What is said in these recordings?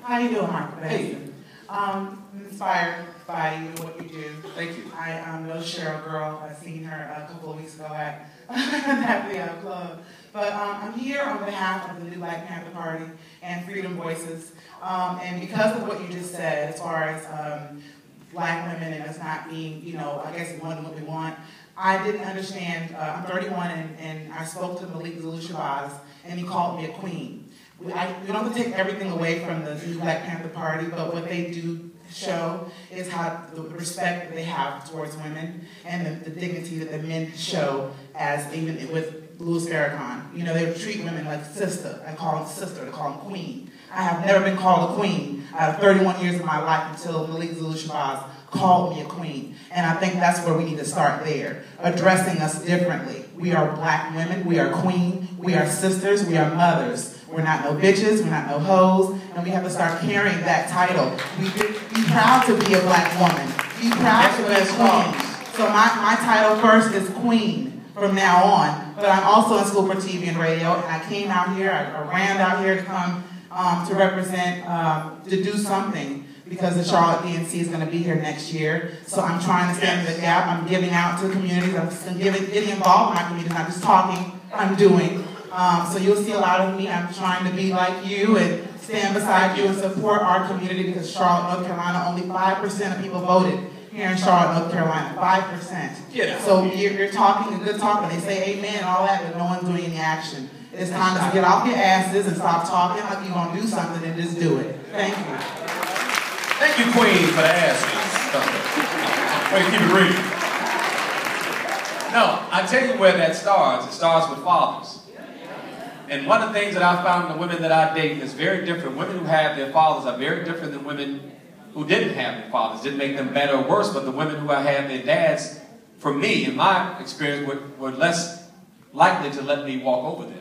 How you doing, Micheal Baisden? Hey. I'm inspired by you and what you do. Thank you. I know Cheryl Girl. I seen her a couple of weeks ago at the club. But I'm here on behalf of the new Black Panther Party and Freedom Voices. And because of what you just said, as far as Black women and us not being, I guess wanting what we want, I didn't understand. I'm 31 and I spoke to Micheal Baisden and he called me a queen. We don't have to take everything away from the new Black Panther Party, but what they do show is how the respect that they have towards women and the dignity that the men show, as even with Louis Farrakhan. They treat women like sister. I call them sister, I call them queen. I have never been called a queen out of 31 years of my life until Micheal Baisden called me a queen. And I think that's where we need to start there, addressing us differently. We are Black women, we are queen, we are sisters, we are mothers. We're not no bitches, we're not no hoes, and we have to start carrying that title. Be proud to be a Black woman. Be proud to be a queen. So my title first is queen from now on, but I'm also in school for TV and radio, and I came out here, I ran out here to come to represent, to do something, because the Charlotte DNC is going to be here next year. So I'm trying to stand in the gap. I'm giving out to communities. I'm getting involved in my community. Not just talking, I'm doing. So you'll see a lot of me. I'm trying to be like you and stand beside you and support our community, because Charlotte, North Carolina, only 5% of people voted here in Charlotte, North Carolina. 5%. Yeah. So you're talking a good talk, and they say amen and all that, but no one's doing any action. It's time to get off your asses and stop talking like you're going to do something and just do it. Thank you. Thank you, Queen, for the asses. Wait, keep it real. No, I tell you where that starts. It starts with fathers. And one of the things that I found in the women that I date is very different. Women who have their fathers are very different than women who didn't have their fathers. Didn't make them better or worse, but the women who have their dads, for me, in my experience, were less likely to let me walk over them.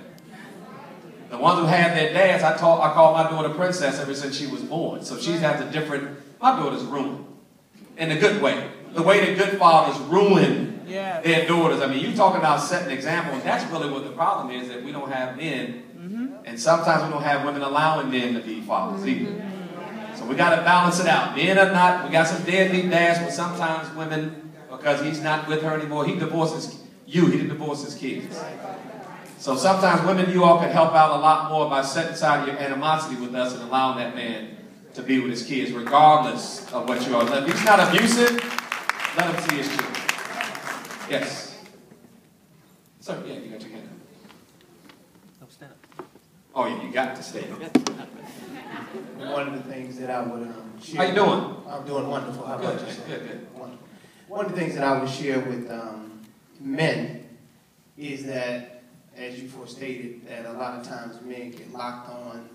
The ones who had their dads, I call my daughter Princess ever since she was born. So she has a different, my daughter's ruined. In a good way. The way that good fathers ruin their daughters. I mean, you talking about setting examples. That's really what the problem is, that we don't have men, and sometimes we don't have women allowing men to be fathers either. So we got to balance it out. Men are not, we got some deadbeat dads, but sometimes women, because he's not with her anymore, he divorces you, he didn't divorce his kids. So sometimes women, you all can help out a lot more by setting aside your animosity with us and allowing that man to be with his kids, regardless of what you are. If he's not abusive, let him see his children. Yes. Sir, yeah, you got your hand up. No, stand up. Oh, yeah, you got to stay up. One of the things that I would share. How you doing? I'm doing wonderful. How about yourself? Good. Wonderful. One of the things that I would share with men is that, as you forestated, that a lot of times men get locked on